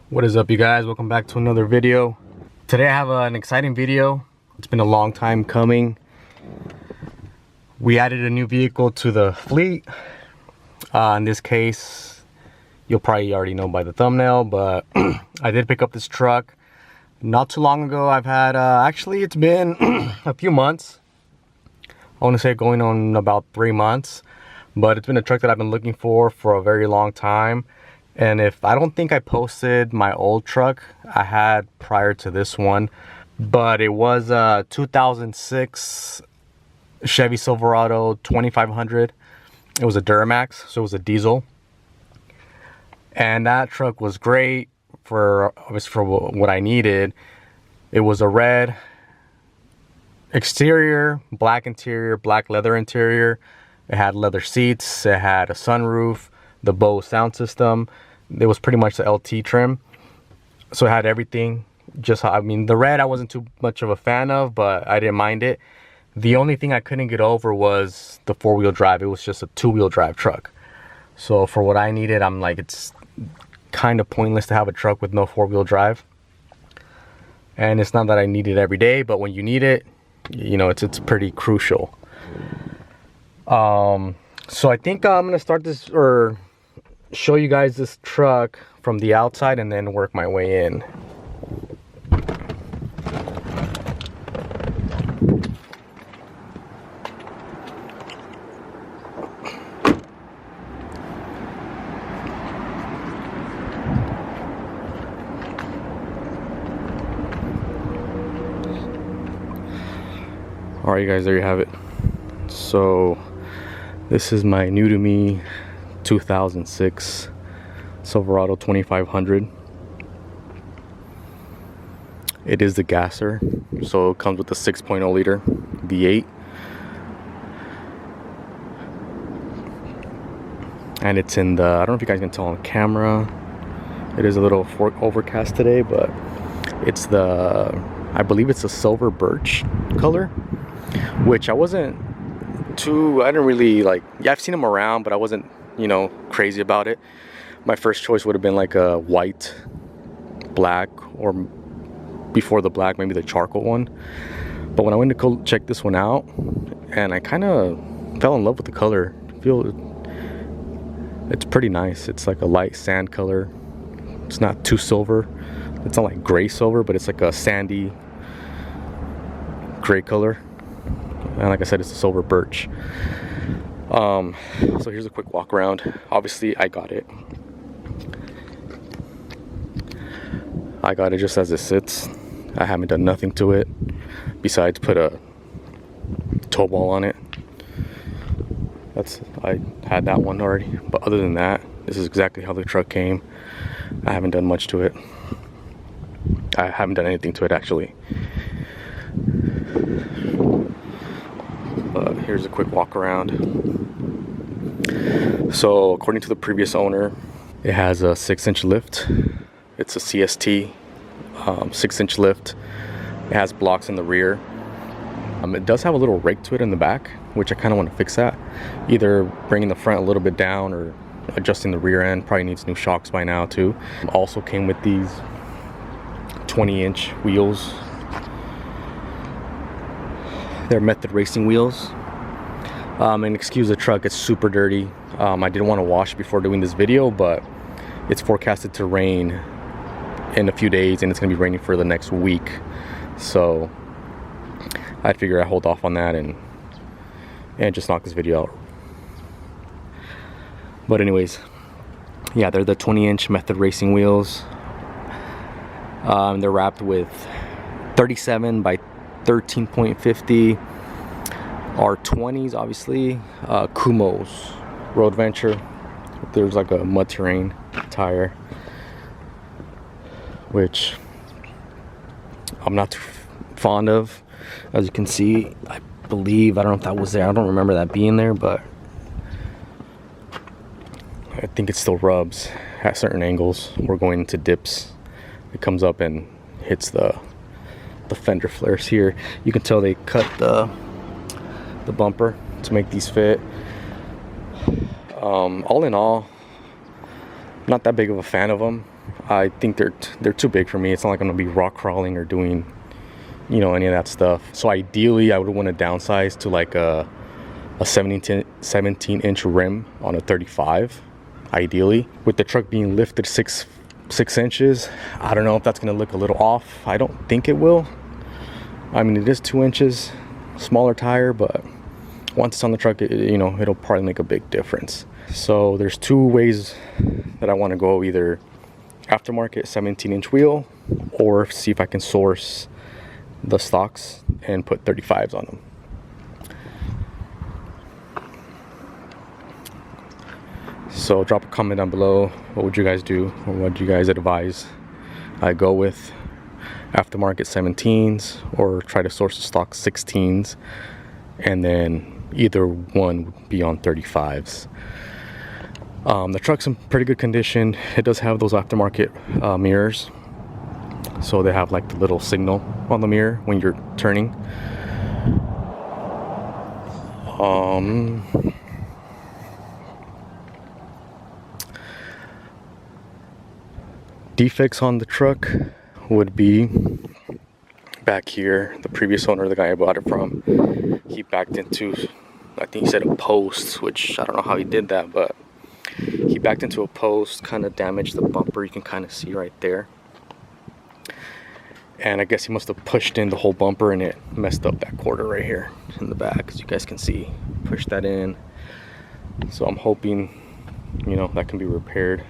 What is up, you guys? Welcome back to another video. Today I have an exciting video. It's been a long time coming. We added a new vehicle to the fleet. In this case, you'll probably already know by the thumbnail, but I did pick up this truck not too long ago. I've had actually it's been a few months. I want to say going on about 3 months, but it's been a truck that I've been looking for a very long time. And I don't think I posted my old truck I had prior to this one, but it was a 2006 Chevy Silverado 2500. It was a Duramax, so it was a diesel. And that truck was great for what I needed. It was a red exterior, black interior, black leather interior. It had leather seats, it had a sunroof, the Bose sound system. It was pretty much the LT trim, so it had everything. The red I wasn't too much of a fan of, but I didn't mind it. The only thing I couldn't get over was the 4-wheel drive. It was just a 2-wheel drive truck. So for what I needed, I'm like, it's kind of pointless to have a truck with no 4-wheel drive. And it's not that I need it every day, but when you need it, you know, it's pretty crucial. So I think I'm gonna start this, or show you guys this truck from the outside and then work my way in. All right, you guys, there you have it. So this is my new to me 2006 Silverado 2500. It is the gasser, so it comes with a 6.0 liter V8, and it's in the, I don't know if you guys can tell on camera, it is a little overcast today, but it's the, I believe it's a silver birch color, which I didn't really like. Yeah, I've seen them around, but I wasn't, you know, crazy about it. My first choice would have been like a white, black, or before the black, maybe the charcoal one. But when I went to go check this one out, and I kind of fell in love with the color. It's pretty nice. It's like a light sand color. It's not too silver. It's not like gray silver, but it's like a sandy gray color. And like I said, it's a silver birch. So here's a quick walk around. Obviously I got it just as it sits. I haven't done nothing to it besides put a tow ball on it. I had that one already, but other than that, this is exactly how the truck came. I haven't done much to it. I haven't done anything to it, actually. Here's a quick walk around. So according to the previous owner, it has a 6-inch lift. It's a CST 6-inch lift. It has blocks in the rear. It does have a little rake to it in the back, which I kind of want to fix that. Either bringing the front a little bit down or adjusting the rear end. Probably needs new shocks by now too. Also came with these 20-inch wheels. They're Method Racing wheels. And excuse the truck, it's super dirty. I didn't want to wash before doing this video, but it's forecasted to rain in a few days, and it's gonna be raining for the next week. So I figure I hold off on that and just knock this video out. But anyways, yeah, they're the 20-inch Method Racing wheels. They're wrapped with 37 by 13.50 R20s, obviously. Kumho's Road Venture. There's like a mud terrain tire, which I'm not too fond of. As you can see, I don't know if that was there. I don't remember that being there, but I think it still rubs at certain angles. We're going into dips. It comes up and hits the fender flares here. You can tell they cut the bumper to make these fit. All in all, not that big of a fan of them. I think they're too big for me. It's not like I'm gonna be rock crawling or doing, you know, any of that stuff. So ideally I would want to downsize to like a 17-inch rim on a 35, ideally. With the truck being lifted six inches, I don't know if that's gonna look a little off. I don't think it will. I mean, it is 2 inches smaller tire, but once it's on the truck, you know, it'll probably make a big difference. So there's two ways that I want to go: either aftermarket 17-inch wheel, or see if I can source the stocks and put 35s on them. So drop a comment down below. What would you guys do, or what do you guys advise I go with? Aftermarket 17s, or try to source the stock 16s, and then either one would be on 35s. The truck's in pretty good condition. It does have those aftermarket mirrors, so they have like the little signal on the mirror when you're turning. Defects on the truck would be back here. The previous owner, the guy I bought it from, he backed into, I think he said, a post, which I don't know how he did that, but he backed into a post, kind of damaged the bumper. You can kind of see right there. And I guess he must have pushed in the whole bumper, and it messed up that quarter right here in the back, as you guys can see. Pushed that in. So I'm hoping, you know, that can be repaired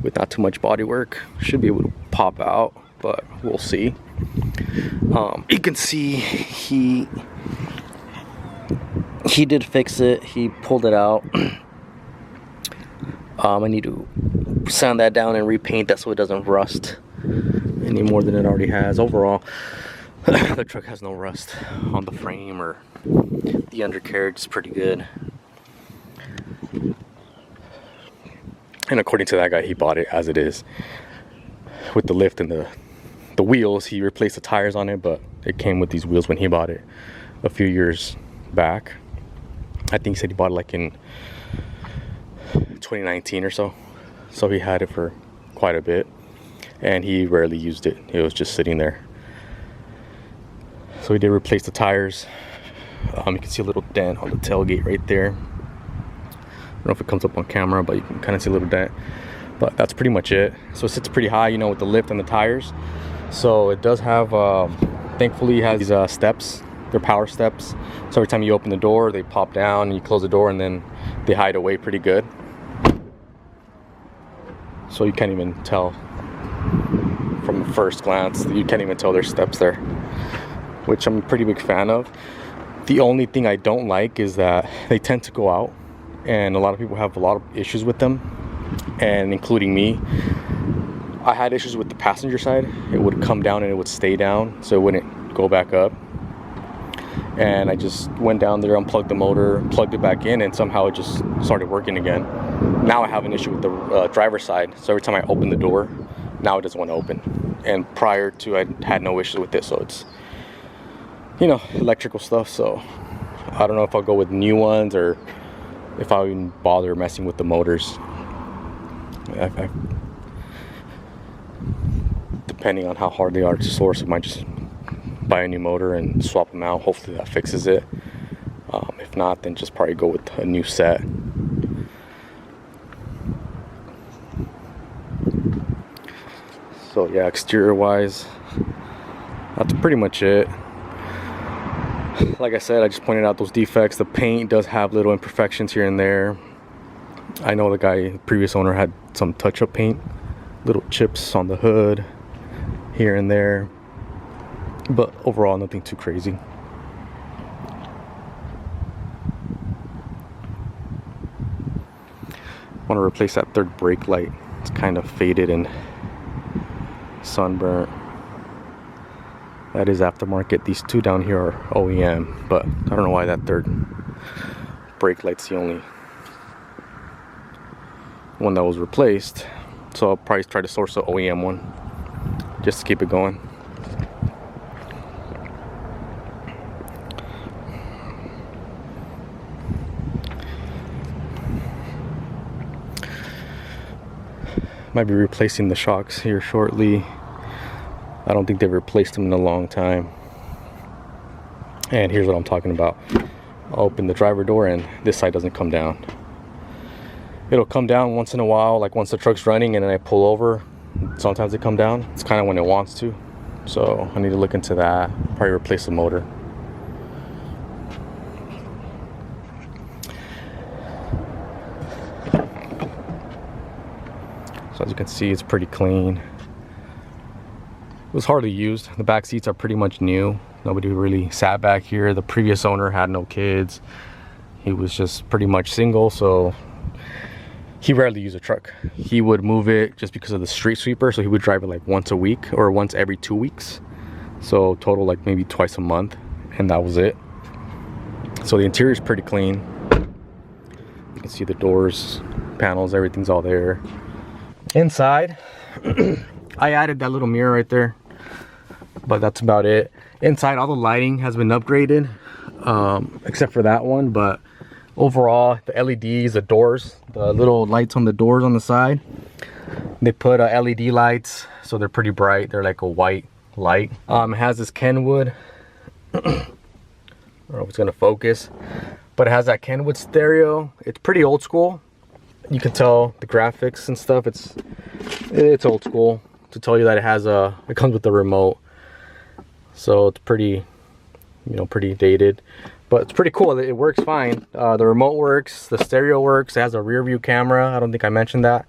with not too much body work. Should be able to pop out, but we'll see. You can see he did fix it. He pulled it out. I need to sand that down and repaint that so it doesn't rust any more than it already has. Overall, the truck has no rust on the frame, or the undercarriage is pretty good. And according to that guy, he bought it as it is, with the lift and the wheels. He replaced the tires on it, but it came with these wheels when he bought it a few years back. I think he said he bought it like in 2019 or so. So he had it for quite a bit, and he rarely used it. It was just sitting there. So he did replace the tires. You can see a little dent on the tailgate right there. I don't know if it comes up on camera, but you can kind of see a little dent. But that's pretty much it. So it sits pretty high, you know, with the lift and the tires. So it does have, thankfully, it has these steps. They're power steps. So every time you open the door, they pop down, and you close the door, and then they hide away pretty good. So you can't even tell from the first glance. You can't even tell there's steps there, which I'm a pretty big fan of. The only thing I don't like is that they tend to go out, and a lot of people have a lot of issues with them, and including me. I had issues with the passenger side. It would come down and it would stay down, so it wouldn't go back up. And I just went down there, unplugged the motor, plugged it back in, and somehow it just started working again. Now I have an issue with the driver's side, so every time I open the door, now it doesn't want to open. And prior to, I had no issues with it, so it's, you know, electrical stuff. So I don't know if I'll go with new ones, or if I'll even bother messing with the motors. Depending on how hard they are to source, I might just buy a new motor and swap them out. Hopefully that fixes it. If not, then just probably go with a new set. So yeah, exterior wise, that's pretty much it. Like I said, I just pointed out those defects. The paint does have little imperfections here and there. I know the guy, the previous owner, had some touch-up paint, little chips on the hood here and there, but overall nothing too crazy. I want to replace that third brake light. It's kind of faded and sunburnt. That is aftermarket. These two down here are OEM, but I don't know why that third brake light's the only one that was replaced. So I'll probably try to source an OEM one just to keep it going. Might be replacing the shocks here shortly. I don't think they've replaced them in a long time. And here's what I'm talking about. I'll open the driver door and this side doesn't come down. It'll come down once in a while, like once the truck's running and then I pull over. Sometimes it come down. It's kind of when it wants to. So I need to look into that. Probably replace the motor. So as you can see, it's pretty clean. It was hardly used. The back seats are pretty much new. Nobody really sat back here. The previous owner had no kids. He was just pretty much single, so he rarely used a truck. He would move it just because of the street sweeper, so he would drive it like once a week or once every 2 weeks. So total like maybe twice a month, and that was it. So the interior is pretty clean. You can see the doors, panels, everything's all there. Inside, I added that little mirror right there, but that's about it. Inside, all the lighting has been upgraded, except for that one, but overall, the LEDs, the doors, the little lights on the doors on the side, they put LED lights, so they're pretty bright. They're like a white light. It has this Kenwood, I don't know if it's gonna focus, but it has that Kenwood stereo. It's pretty old school. You can tell the graphics and stuff, it's old school. To tell you that it comes with the remote, so it's pretty, you know, pretty dated, but it's pretty cool. It works fine. The remote works, the stereo works. It has a rear view camera. I don't think I mentioned that,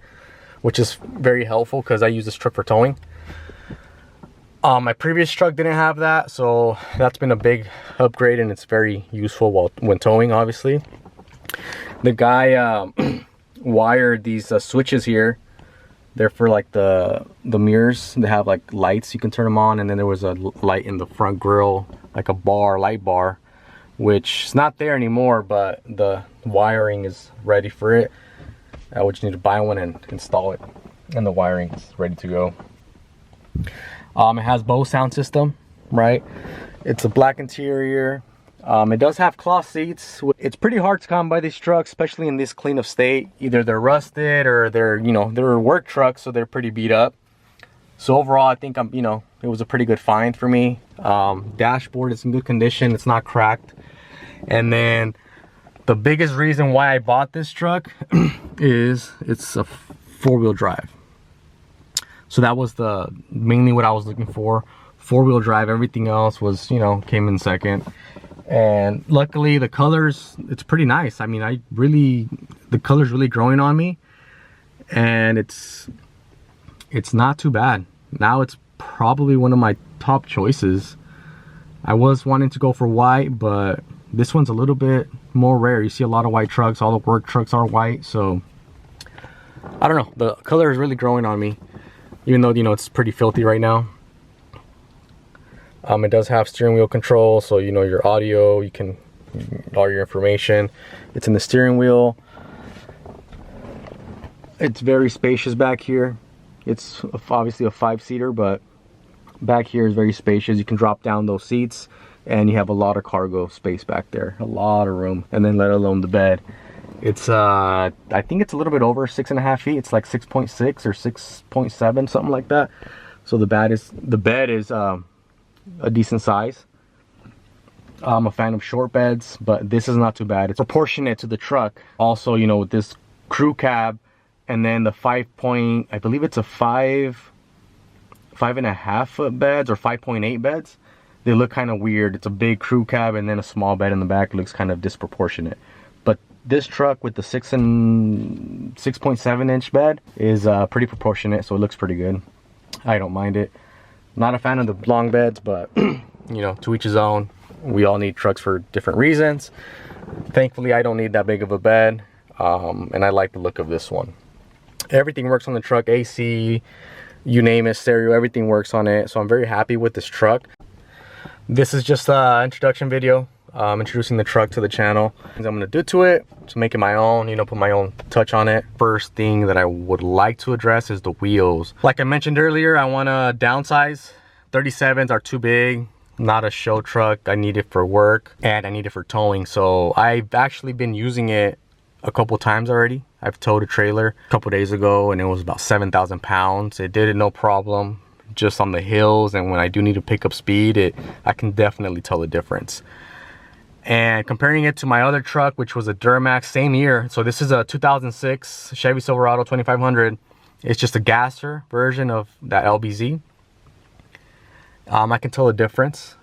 which is very helpful because I use this truck for towing. My previous truck didn't have that, so that's been a big upgrade, and it's very useful when towing, obviously. The guy wired these switches here. They're for like the mirrors. They have like lights, you can turn them on, and then there was a light in the front grille, like a light bar, which is not there anymore, but the wiring is ready for it. I would just need to buy one and install it, and the wiring is ready to go. It has Bose sound system, right? It's a black interior. It does have cloth seats. It's pretty hard to come by these trucks, especially in this clean of state. Either they're rusted or they're work trucks, so they're pretty beat up. So overall, I think it was a pretty good find for me. Dashboard is in good condition. It's not cracked. And then the biggest reason why I bought this truck is it's a 4-wheel drive. So that was mainly what I was looking for. 4-wheel drive. Everything else was, came in second. And luckily the colors, it's pretty nice. I mean, the color's really growing on me, and it's not too bad. Now it's probably one of my top choices. I was wanting to go for white, but this one's a little bit more rare. You see a lot of white trucks. All the work trucks are white, so I don't know. The color is really growing on me, even though it's pretty filthy right now. It does have steering wheel control, so your audio, all your information. It's in the steering wheel. It's very spacious back here. It's obviously a 5-seater, but back here is very spacious. You can drop down those seats, and you have a lot of cargo space back there, a lot of room, and then let alone the bed. It's I think it's a little bit over 6.5 feet. It's like 6.6 or 6.7, something like that. So the bed is a decent size. I'm a fan of short beds, but this is not too bad. It's proportionate to the truck. Also, with this crew cab, and then the I believe it's a 5.5 foot beds or 5.8 beds. They look kind of weird. It's a big crew cab and then a small bed in the back. Looks kind of disproportionate. But this truck with the 6.7 inch bed is pretty proportionate, so it looks pretty good. I don't mind it. Not a fan of the long beds, but to each his own. We all need trucks for different reasons. Thankfully, I don't need that big of a bed, and I like the look of this one. Everything works on the truck, AC, you name it, stereo, everything works on it. So I'm very happy with this truck. This is just an introduction video, introducing the truck to the channel. I'm gonna do to it to make it my own, put my own touch on it. First thing that I would like to address is the wheels. Like I mentioned earlier, I want to downsize. 37s are too big. Not a show truck. I need it for work and I need it for towing. So I've actually been using it a couple times already. I've towed a trailer a couple days ago and it was about 7,000 pounds. It did it no problem, just on the hills, and when I do need to pick up speed, I can definitely tell the difference. And comparing it to my other truck, which was a Duramax, same year. So this is a 2006 Chevy Silverado 2500. It's just a gasser version of that LBZ. I can tell the difference.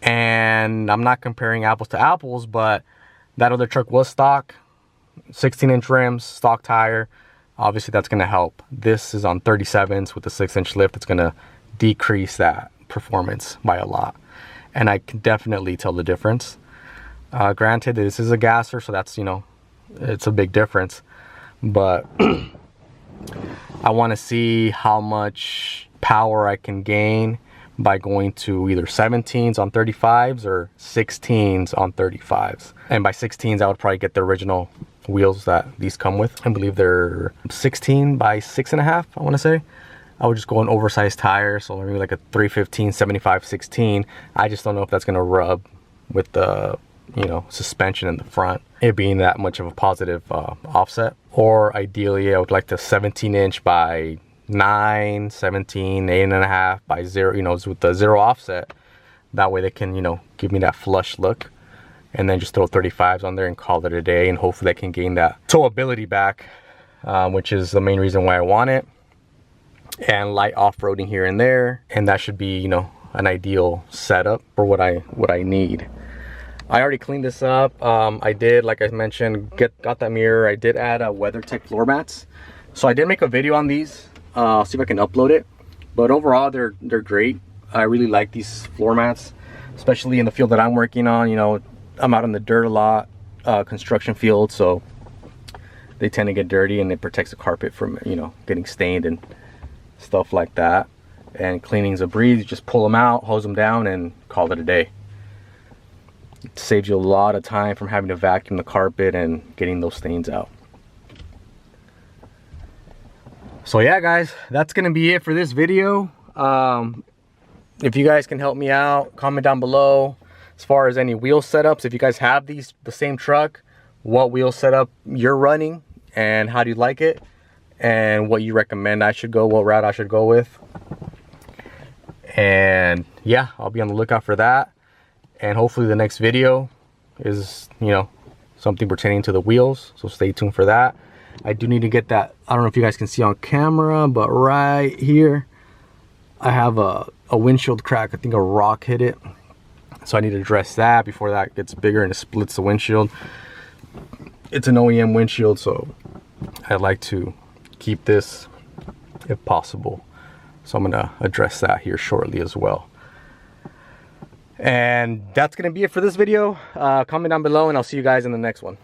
And I'm not comparing apples to apples, but that other truck was stock, 16-inch rims, stock tire. Obviously that's gonna help. This is on 37s with a 6-inch lift. It's gonna decrease that performance by a lot. And I can definitely tell the difference. Granted, this is a gasser, so that's, you know, it's a big difference. But I wanna see how much power I can gain by going to either 17s on 35s or 16s on 35s. And by 16s, I would probably get the original wheels that these come with. I believe they're 16 by 6.5, I wanna say. I would just go an oversized tire, so maybe like a 315, 75, 16. I just don't know if that's gonna rub with the, you know, suspension in the front, it being that much of a positive offset. Or ideally, I would like the 17-inch by 9, 17, 8.5 by 0, you know, with the 0 offset. That way they can, you know, give me that flush look, and then just throw 35s on there and call it a day, and hopefully I can gain that towability back, which is the main reason why I want it. And light off-roading here and there, and that should be, you know, an ideal setup for what I need. I already cleaned this up. I did, like I mentioned, got that mirror. I did add WeatherTech floor mats. So I did make a video on these. I'll see if I can upload it. But overall, they're great. I really like these floor mats, especially in the field that I'm working on. You know, I'm out in the dirt a lot, construction field, so they tend to get dirty, and it protects the carpet from, you know, getting stained and stuff like that. And cleaning's a breeze. You just pull them out, hose them down, and call it a day. It saves you a lot of time from having to vacuum the carpet and getting those stains out. So yeah, guys, that's gonna be it for this video. If you guys can help me out, comment down below as far as any wheel setups. If you guys have the same truck, what wheel setup you're running and how do you like it, and what you recommend I should go, what route I should go with. And yeah, I'll be on the lookout for that. And hopefully the next video is, you know, something pertaining to the wheels, so stay tuned for that. I do need to get that, I don't know if you guys can see on camera, but right here I have a windshield crack. I think a rock hit it, so I need to address that before that gets bigger and it splits the windshield. It's an OEM windshield, so I'd like to keep this if possible, so I'm gonna address that here shortly as well. And that's gonna be it for this video. Comment down below and I'll see you guys in the next one.